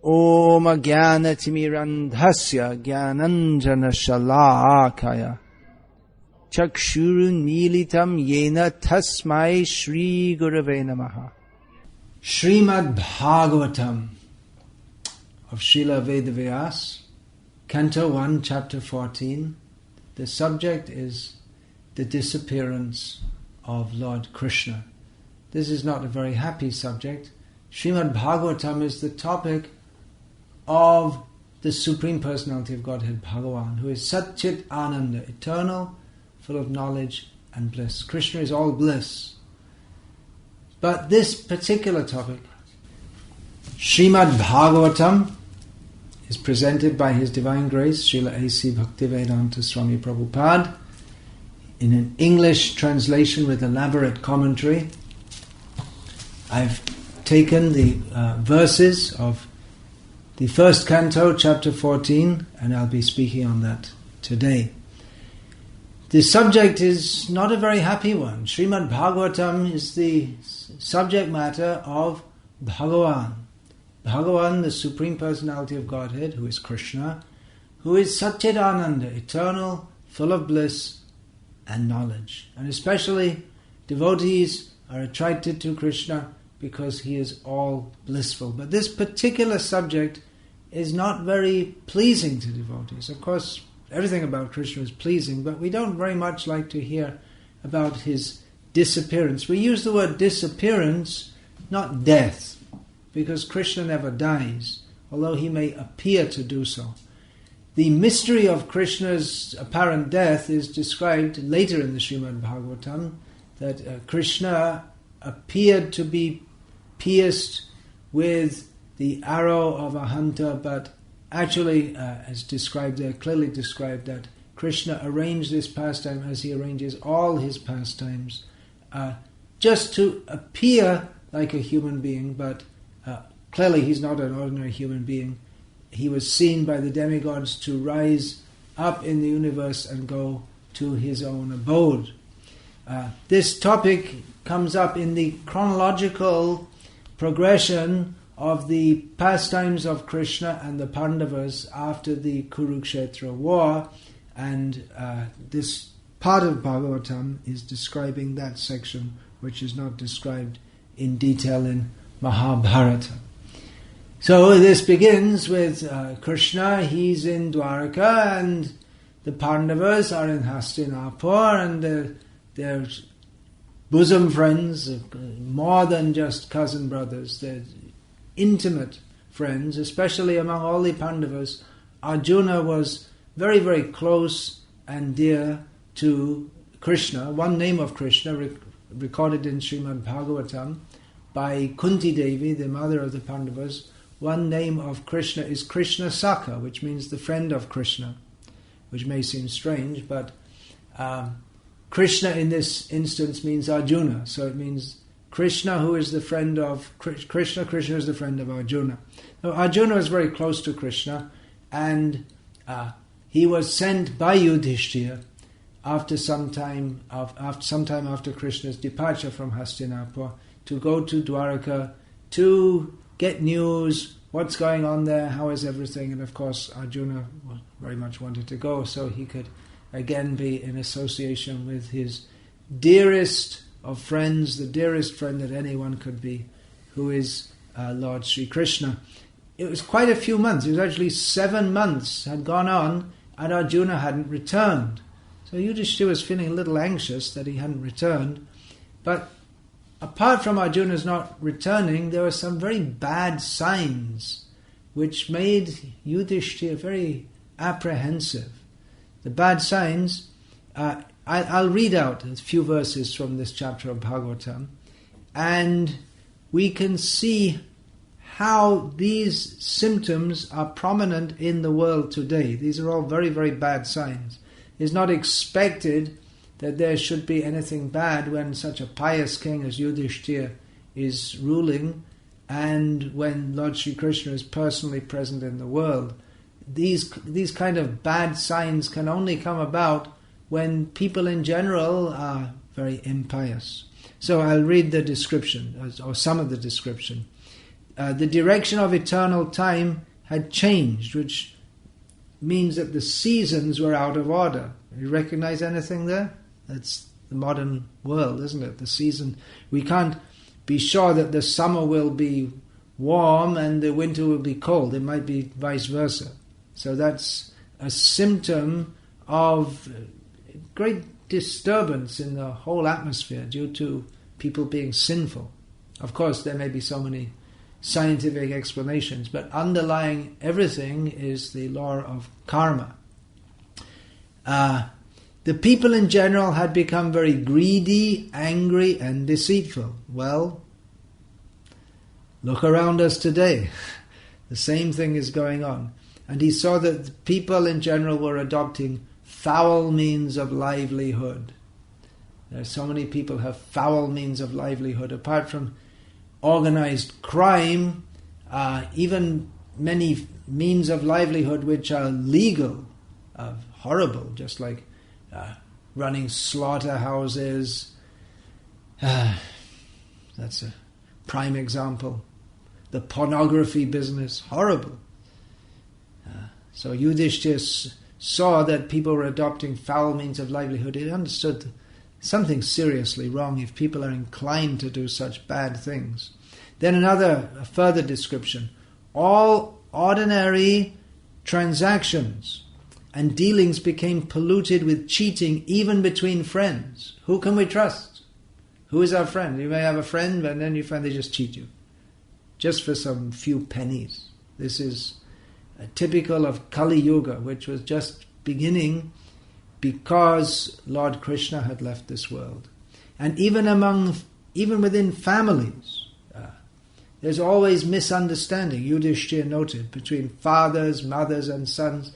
Om Jnana-timirandhasya Jnananjana-shalakaya Chakshurun Militam Yena Tasmai Shri Gurave Namaha. Srimad Bhagavatam of Srila Vedavyas, Canto 1, Chapter 14. The subject is the disappearance of Lord Krishna. This is not a very happy subject. Srimad Bhagavatam is the topic of the Supreme Personality of Godhead, Bhagavan, who is Satchit Ananda, eternal, full of knowledge and bliss. Krishna is all bliss. But this particular topic, Srimad Bhagavatam, is presented by His Divine Grace, Srila A.C. Bhaktivedanta Swami Prabhupada, in an English translation with elaborate commentary. I've taken the verses of the first canto, chapter 14, and I'll be speaking on that today. The subject is not a very happy one. Srimad Bhagavatam is the subject matter of Bhagavan. Bhagavan, the Supreme Personality of Godhead, who is Krishna, who is Satchidananda, eternal, full of bliss and knowledge. And especially devotees are attracted to Krishna because he is all blissful. But this particular subject is not very pleasing to devotees. Of course, everything about Krishna is pleasing, but we don't very much like to hear about his disappearance. We use the word disappearance, not death, because Krishna never dies, although he may appear to do so. The mystery of Krishna's apparent death is described later in the Srimad Bhagavatam, that Krishna appeared to be pierced with the arrow of a hunter, but actually, as described there, clearly described that Krishna arranged this pastime as he arranges all his pastimes, just to appear like a human being, but clearly he's not an ordinary human being. He was seen by the demigods to rise up in the universe and go to his own abode. This topic comes up in the chronological progression of the pastimes of Krishna and the Pandavas after the Kurukshetra war, and this part of Bhagavatam is describing that section which is not described in detail in Mahabharata. So this begins with Krishna. He's in Dwaraka and the Pandavas are in Hastinapur, and they're bosom friends, more than just cousin brothers. They're intimate friends, especially among all the Pandavas. Arjuna was very, very close and dear to Krishna. One name of Krishna recorded in Srimad Bhagavatam by Kunti Devi, the mother of the Pandavas. One name of Krishna is Krishna Sakha, which means the friend of Krishna, which may seem strange, but Krishna in this instance means Arjuna, so it means Krishna, who is the friend of Krishna. Krishna is the friend of Arjuna. Now, Arjuna was very close to Krishna, and he was sent by Yudhishthira some time after Krishna's departure from Hastinapur to go to Dwaraka to get news, what's going on there, how is everything, and of course Arjuna very much wanted to go so he could again be in association with his dearest of friends, the dearest friend that anyone could be, who is Lord Sri Krishna. It was quite a few months. It was actually 7 months had gone on and Arjuna hadn't returned. So Yudhishthira was feeling a little anxious that he hadn't returned. But apart from Arjuna's not returning, there were some very bad signs which made Yudhishthira very apprehensive. The bad signs, I'll read out a few verses from this chapter of Bhagavatam, and we can see how these symptoms are prominent in the world today. These are all very, very bad signs. It's not expected that there should be anything bad when such a pious king as Yudhishthira is ruling, and when Lord Sri Krishna is personally present in the world. These kind of bad signs can only come about when people in general are very impious. So I'll read the description, or some of the description. the direction of eternal time had changed, which means that the seasons were out of order. You recognize anything there? That's the modern world, isn't it? The season. We can't be sure that the summer will be warm and the winter will be cold. It might be vice versa. So that's a symptom of great disturbance in the whole atmosphere due to people being sinful. Of course, there may be so many scientific explanations, but underlying everything is the law of karma. The people in general had become very greedy, angry, and deceitful. Well, look around us today. The same thing is going on. And he saw that the people in general were adopting foul means of livelihood. There are so many people who have foul means of livelihood. Apart from organized crime, even many means of livelihood which are legal, horrible, just like running slaughterhouses. That's a prime example. The pornography business, horrible. So Yudhishthira saw that people were adopting foul means of livelihood. He understood something seriously wrong if people are inclined to do such bad things. Then a further description. All ordinary transactions and dealings became polluted with cheating even between friends. Who can we trust? Who is our friend? You may have a friend and then you find they just cheat you. Just for some few pennies. This is typical of Kali Yuga, which was just beginning because Lord Krishna had left this world. And even within families, there's always misunderstanding, Yudhishthira noted, between fathers, mothers and sons.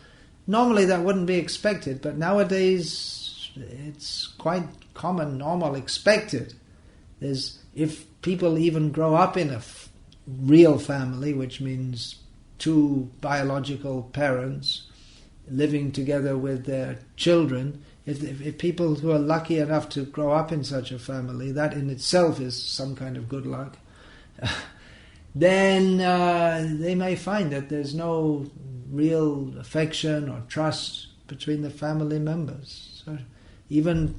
Normally that wouldn't be expected, but nowadays it's quite common, normal, expected. If people even grow up in a real family, which means two biological parents living together with their children, if people who are lucky enough to grow up in such a family, that in itself is some kind of good luck, then they may find that there's no real affection or trust between the family members. So even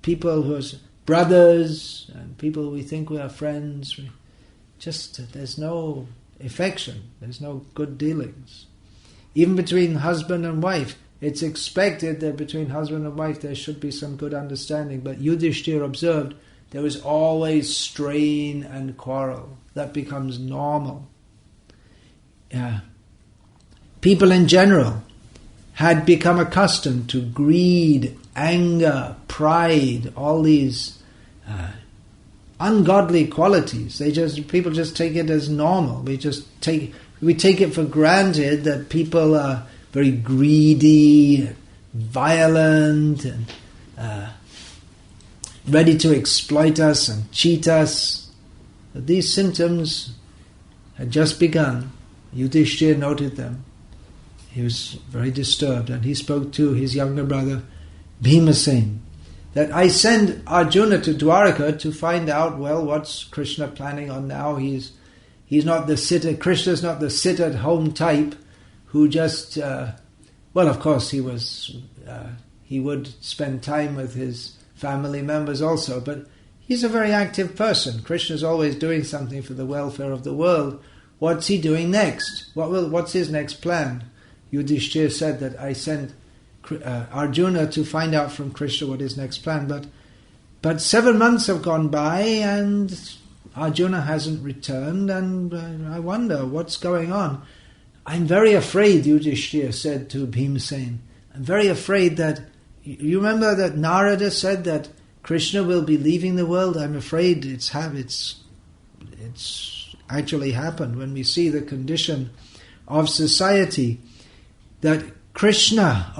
people who are brothers and people we think we are friends, there's no affection, there's no good dealings. Even between husband and wife, it's expected that between husband and wife there should be some good understanding, but Yudhishthira observed there was always strain and quarrel. That becomes normal. People in general had become accustomed to greed, anger, pride, all these ungodly qualities. People just take it as normal. We take it for granted that people are very greedy, violent, and ready to exploit us and cheat us. But these symptoms had just begun. Yudhishthira noted them. He was very disturbed, and he spoke to his younger brother, Bhimasena, that I send Arjuna to Dwaraka to find out, what's Krishna planning on now. He's not the Krishna's not the sit-at-home type who just, of course he would spend time with his family members also, but he's a very active person. Krishna's always doing something for the welfare of the world. What's he doing next? What's his next plan? Yudhishthira said that I sent Arjuna to find out from Krishna what his next plan. But 7 months have gone by and Arjuna hasn't returned, and I wonder what's going on. I'm very afraid, Yudhishthira said to Bhimasena. I'm very afraid that, you remember that Narada said that Krishna will be leaving the world? I'm afraid it's actually happened when we see the condition of society. That Krishna,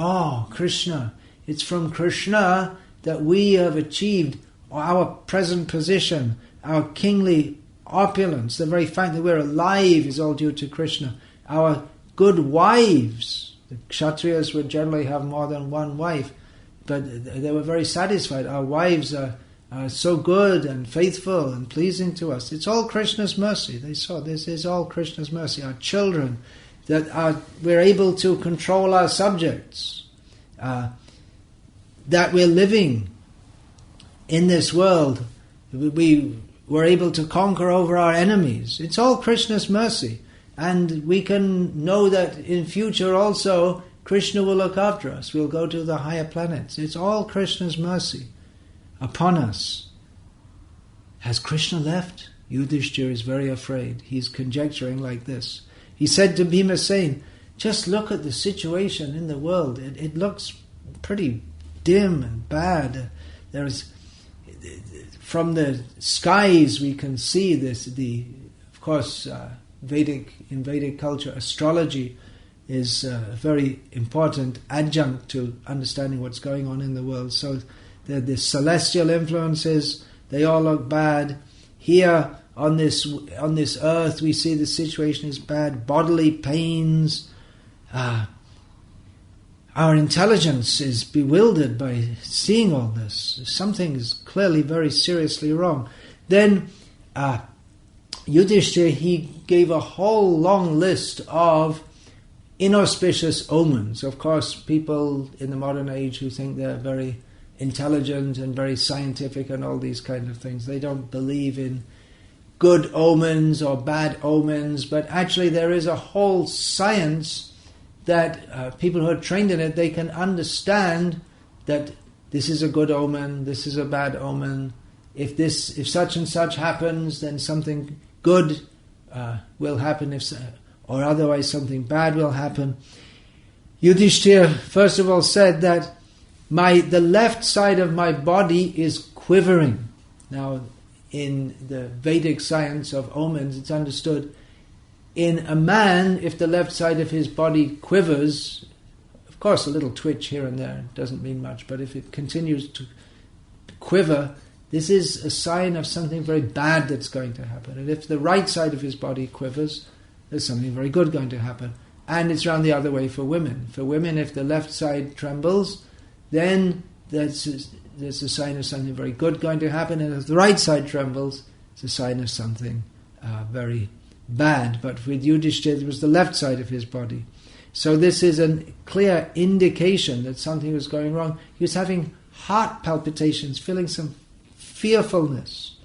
it's from Krishna that we have achieved our present position, our kingly opulence. The very fact that we're alive is all due to Krishna. Our good wives, the Kshatriyas would generally have more than one wife, but they were very satisfied. Our wives are so good and faithful and pleasing to us. It's all Krishna's mercy. They saw this is all Krishna's mercy. Our children, we're able to control our subjects, that we're living in this world. We were able to conquer over our enemies. It's all Krishna's mercy. And we can know that in future also Krishna will look after us. We'll go to the higher planets. It's all Krishna's mercy upon us. Has Krishna left? Yudhishthira is very afraid. He's conjecturing like this. He said to Bhimasena, just look at the situation in the world. It looks pretty dim and bad. From the skies we can see this. Of course, in Vedic culture, astrology is a very important adjunct to understanding what's going on in the world. So the celestial influences, they all look bad. Here on this earth we see the situation is bad, bodily pains. Our intelligence is bewildered by seeing all this. Something is clearly very seriously wrong. Then Yudhishthira, he gave a whole long list of inauspicious omens. Of course, people in the modern age who think they're very intelligent and very scientific and all these kind of things, they don't believe in good omens or bad omens, but actually there is a whole science that people who are trained in it, they can understand that this is a good omen, this is a bad omen. If such and such happens, then something good will happen, or otherwise something bad will happen. Yudhishthira first of all said that the left side of my body is quivering. Now, in the Vedic science of omens, it's understood in a man, if the left side of his body quivers, of course a little twitch here and there doesn't mean much, but if it continues to quiver, this is a sign of something very bad that's going to happen. And if the right side of his body quivers, there's something very good going to happen. And it's round the other way for women. For women, if the left side trembles, then that's a sign of something very good going to happen. And if the right side trembles, it's a sign of something very bad. But with Yudhishthira, it was the left side of his body. So this is a clear indication that something was going wrong. He was having heart palpitations, feeling some fearfulness.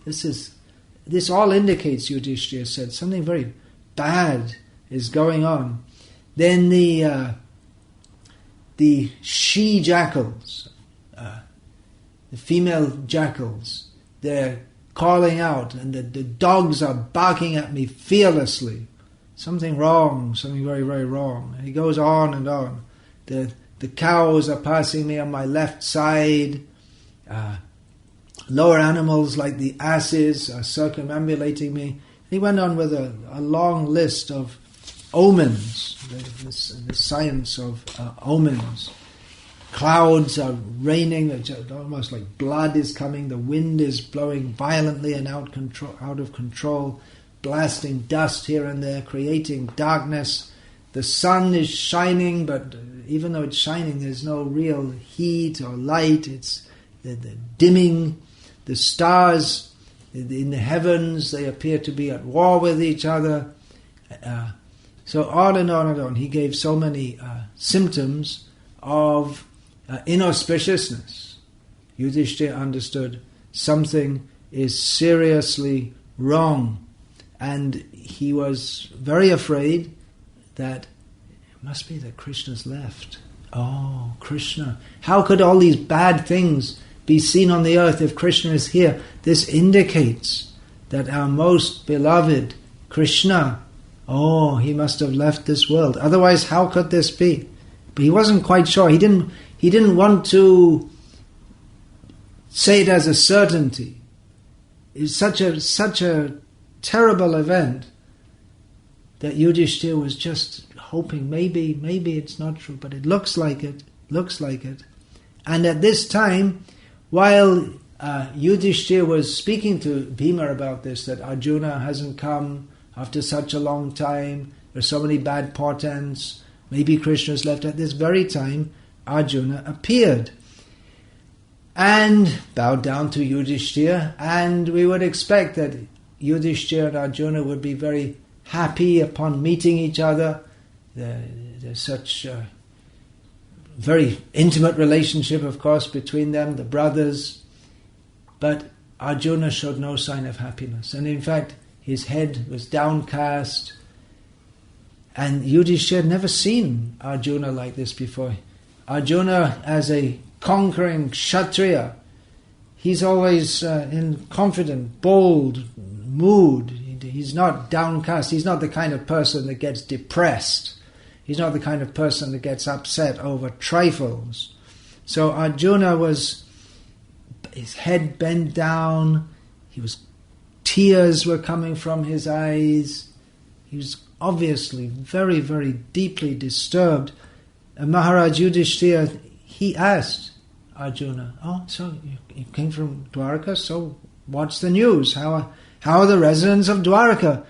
This all indicates, Yudhishthira said, something very bad is going on. Then the she jackals, the female jackals, they're calling out, and the dogs are barking at me fearlessly. Something wrong, something very, very wrong. And he goes on and on. The cows are passing me on my left side. Lower animals like the asses are circumambulating me. He went on with a long list of omens, the science of omens. Clouds are raining, almost like blood is coming, the wind is blowing violently and out of control, blasting dust here and there, creating darkness. The sun is shining, but even though it's shining, there's no real heat or light. It's the dimming. The stars in the heavens, they appear to be at war with each other. So on and on and on. He gave so many symptoms of inauspiciousness. Yudhishthira understood something is seriously wrong, and he was very afraid that it must be that Krishna's left. Oh, Krishna. How could all these bad things be seen on the earth if Krishna is here? This indicates that our most beloved Krishna, he must have left this world. Otherwise, how could this be? But he wasn't quite sure. He didn't want to say it as a certainty. It's such a terrible event that Yudhishthira was just hoping maybe it's not true, but it looks like it. And at this time, while Yudhishthira was speaking to Bhima about this, that Arjuna hasn't come after such a long time, there's so many bad portents, maybe Krishna's left, at this very time Arjuna appeared. and bowed down to Yudhishthira, and we would expect that Yudhishthira and Arjuna would be very happy upon meeting each other. There's such a very intimate relationship, of course, between them, the brothers. But Arjuna showed no sign of happiness. And in fact, his head was downcast. And Yudhishthira had never seen Arjuna like this before. Arjuna, as a conquering Kshatriya, he's always in confident, bold mood. He's not downcast. He's not the kind of person that gets depressed. He's not the kind of person that gets upset over trifles. So Arjuna was, his head bent down, tears were coming from his eyes. He was obviously very, very deeply disturbed. And Maharaj Yudhishthira, he asked Arjuna, "Oh, so you came from Dwarka, so what's the news? How are the residents of Dwarka?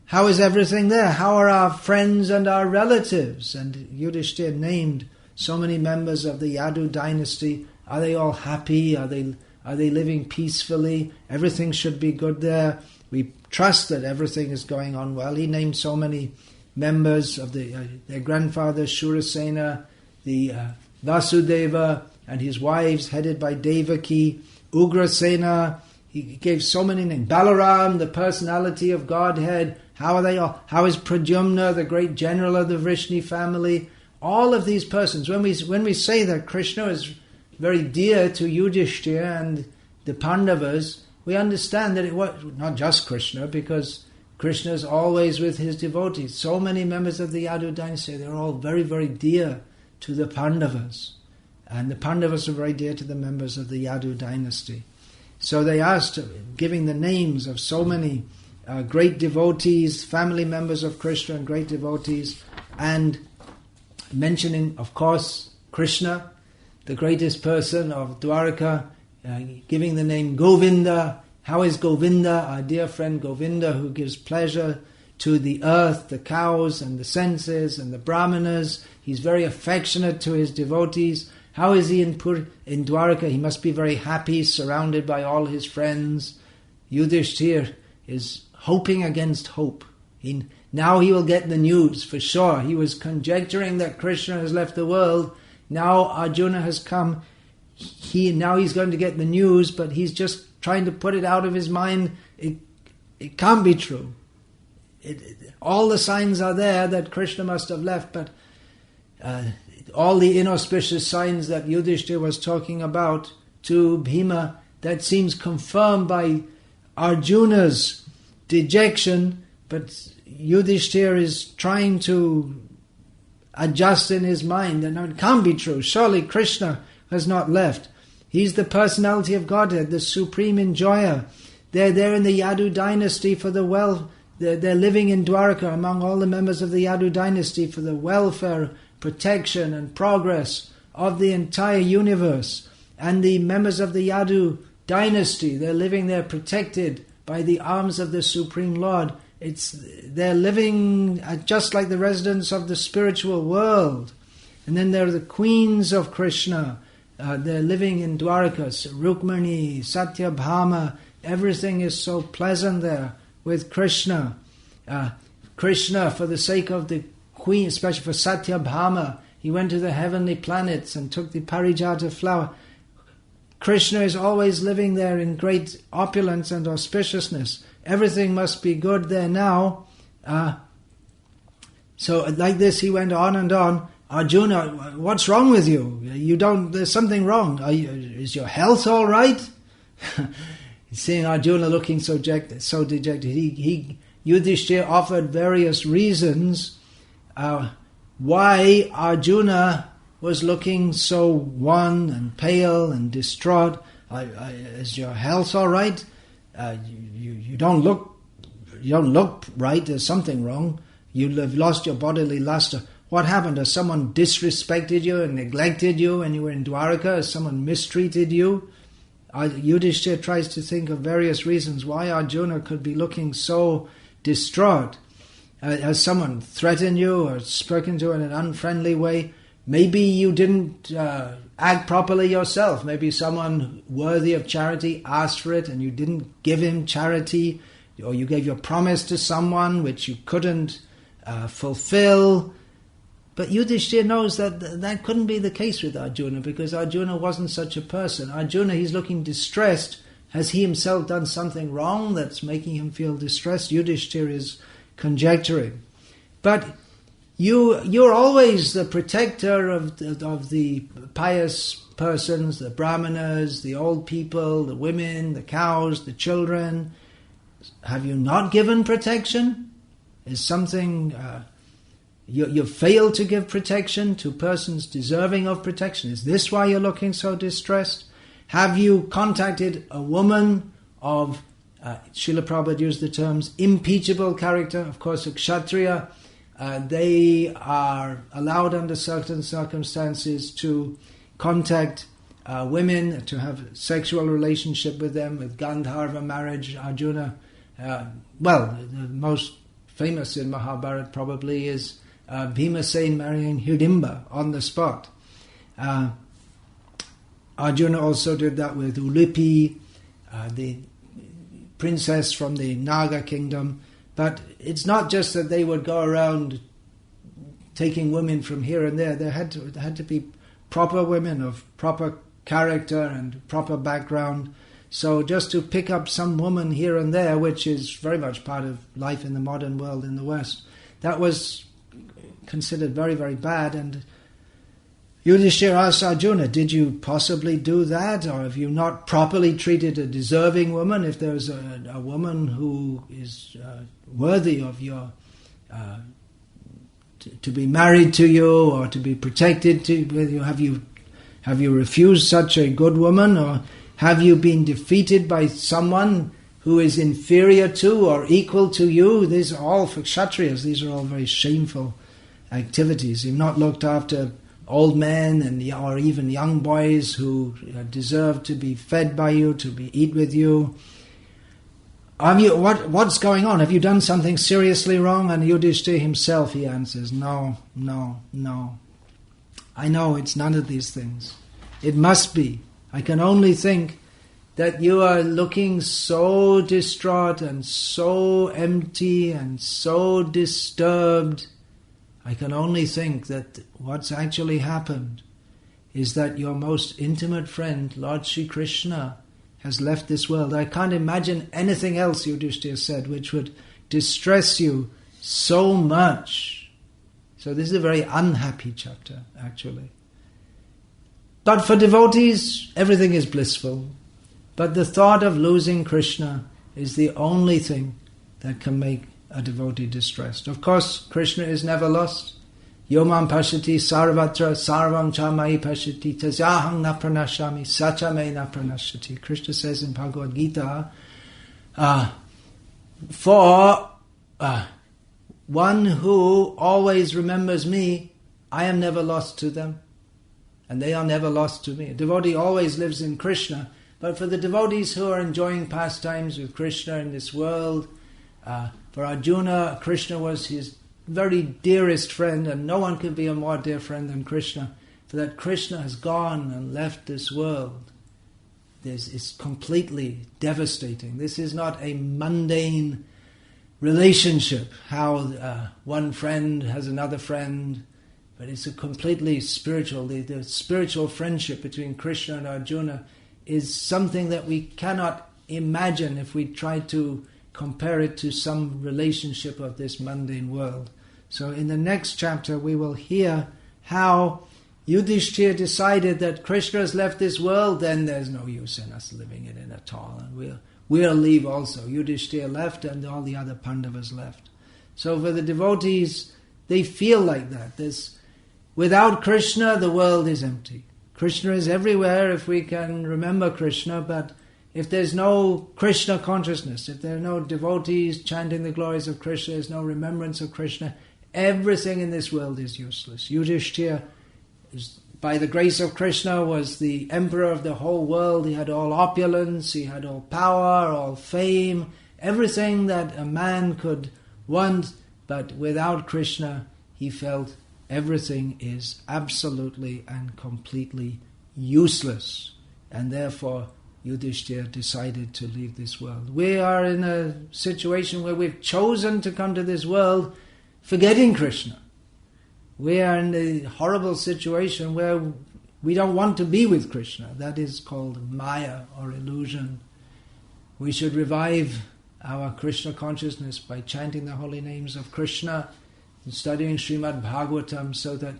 How is everything there? How are our friends and our relatives?" And Yudhishthira named so many members of the Yadu dynasty. Are they all happy? Are they living peacefully? Everything should be good there. We trust that everything is going on well. He named so many members of their grandfather Shurasena, the Vasudeva, and his wives headed by Devaki, Ugrasena. He gave so many names. Balaram, the personality of Godhead. How are they all? How is Pradyumna, the great general of the Vrishni family? All of these persons. When we say that Krishna is very dear to Yudhishthira and the Pandavas, we understand that it was not just Krishna, because Krishna is always with his devotees. So many members of the Yadu dynasty, they're all very, very dear to the Pandavas. And the Pandavas are very dear to the members of the Yadu dynasty. So they asked, giving the names of so many great devotees, family members of Krishna and great devotees, and mentioning, of course, Krishna, the greatest person of Dwarka, giving the name Govinda. How is Govinda? Our dear friend Govinda, who gives pleasure to the earth, the cows and the senses and the brahmanas. He's very affectionate to his devotees. How is he in Dwarka? He must be very happy, surrounded by all his friends. Yudhishthira is hoping against hope. Now he will get the news for sure. He was conjecturing that Krishna has left the world. Now Arjuna has come. Now he's going to get the news, but he's just trying to put it out of his mind. It can't be true. All the signs are there that Krishna must have left, but all the inauspicious signs that Yudhishthira was talking about to Bhima, that seems confirmed by Arjuna's dejection, but Yudhishthira is trying to adjust in his mind, and it can't be true. Surely Krishna has not left. He's the personality of Godhead, the supreme enjoyer. They're there in the Yadu dynasty for the they're living in Dwarka among all the members of the Yadu dynasty for the welfare, protection and progress of the entire universe. And the members of the Yadu dynasty, they're living there protected by the arms of the Supreme Lord. They're living just like the residents of the spiritual world. And then there are the queens of Krishna. They're living in Dwarka, Rukmani, Satyabhama. Everything is so pleasant there with Krishna. Krishna, for the sake of the queen, especially for Satyabhama, he went to the heavenly planets and took the Parijata flower. Krishna is always living there in great opulence and auspiciousness. Everything must be good there now. So like this he went on and on. Arjuna, what's wrong with you? There's something wrong. Is your health all right? Seeing Arjuna looking so dejected, Yudhishthira offered various reasons why Arjuna was looking so wan and pale and distraught. Is your health all right? You don't look right. There's something wrong. You have lost your bodily luster. What happened? Has someone disrespected you and neglected you when you were in Dwarka? Has someone mistreated you? Yudhishthira tries to think of various reasons why Arjuna could be looking so distraught. Has someone threatened you or spoken to you in an unfriendly way? Maybe you didn't act properly yourself. Maybe someone worthy of charity asked for it and you didn't give him charity, or you gave your promise to someone which you couldn't fulfill. But Yudhishthira knows that that couldn't be the case with Arjuna, because Arjuna wasn't such a person. Arjuna, he's looking distressed. Has he himself done something wrong that's making him feel distressed? Yudhishthira is conjecturing. But you're always the protector of the pious persons, the brahmanas, the old people, the women, the cows, the children. Have you not given protection? Is something... You failed to give protection to persons deserving of protection. Is this why you're looking so distressed? Have you contacted a woman of, Srila Prabhupada used the terms, impeachable character? Of course, a kshatriya, they are allowed under certain circumstances to contact women, to have sexual relationship with them, with Gandharva marriage. Arjuna, the most famous in Mahabharata probably is Bhimasen marrying Hidimba on the spot. Arjuna also did that with Ulipi, the princess from the Naga kingdom. But it's not just that they would go around taking women from here and there. There had to be proper women of proper character and proper background. So just to pick up some woman here and there, which is very much part of life in the modern world in the West, that was considered very, very bad. And Yudhishthira asked Arjuna, did you possibly do that? Or have you not properly treated a deserving woman? If there's a woman who is worthy of your to be married to you or to be protected with you, have you refused such a good woman? Or have you been defeated by someone who is inferior to or equal to you? These are all, for Kshatriyas, these are all very shameful activities. You've not looked after old men or even young boys who deserve to be fed by you, to eat with you. What's going on? Have you done something seriously wrong? And Yudhishthira himself, he answers, no. I know it's none of these things. It must be. I can only think that you are looking so distraught and so empty and so disturbed. I can only think that what's actually happened is that your most intimate friend, Lord Shri Krishna, has left this world. I can't imagine anything else, Yudhishthira said, which would distress you so much. So this is a very unhappy chapter, actually. But for devotees, everything is blissful. But the thought of losing Krishna is the only thing that can make a devotee distressed. Of course, Krishna is never lost. Yomam pashati sarvatra sarvam chamai pashati tasyaham na pranashami sachame na pranashati. Krishna says in Bhagavad-gita, for one who always remembers me, I am never lost to them, and they are never lost to me. A devotee always lives in Krishna, but for the devotees who are enjoying pastimes with Krishna in this world, for Arjuna, Krishna was his very dearest friend, and no one could be a more dear friend than Krishna. For that Krishna has gone and left this world, it's completely devastating. This is not a mundane relationship, how one friend has another friend, but it's a completely spiritual. The spiritual friendship between Krishna and Arjuna is something that we cannot imagine if we try to compare it to some relationship of this mundane world. So in the next chapter we will hear how Yudhishthira decided that Krishna has left this world, then there's no use in us living in it at all, and we'll leave also. Yudhishthira left and all the other Pandavas left. So for the devotees, they feel like that. Without Krishna, the world is empty. Krishna is everywhere if we can remember Krishna, but if there's no Krishna consciousness, if there are no devotees chanting the glories of Krishna, there's no remembrance of Krishna, everything in this world is useless. Yudhishthira, by the grace of Krishna, was the emperor of the whole world. He had all opulence, he had all power, all fame, everything that a man could want, but without Krishna he felt everything is absolutely and completely useless, and therefore Yudhishthira decided to leave this world. We are in a situation where we've chosen to come to this world forgetting Krishna. We are in the horrible situation where we don't want to be with Krishna. That is called Maya, or illusion. We should revive our Krishna consciousness by chanting the holy names of Krishna and studying Srimad Bhagavatam, so that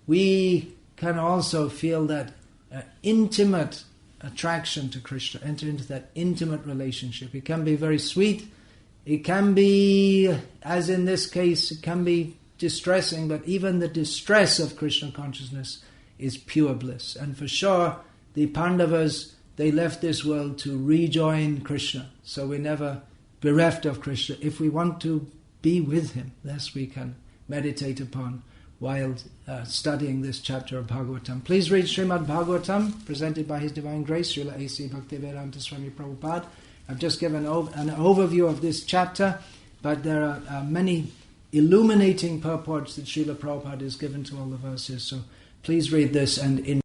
we can also feel that intimate attraction to Krishna, enter into that intimate relationship. It can be very sweet. It can be, as in this case, it can be distressing, but even the distress of Krishna consciousness is pure bliss. And for sure, the Pandavas, they left this world to rejoin Krishna. So we're never bereft of Krishna. If we want to be with him, this we can meditate upon while studying this chapter of Bhagavatam. Please read Srimad Bhagavatam, presented by His Divine Grace, Srila A.C. Bhaktivedanta Swami Prabhupada. I've just given an overview of this chapter, but there are many illuminating purports that Srila Prabhupada has given to all the verses. So please read this and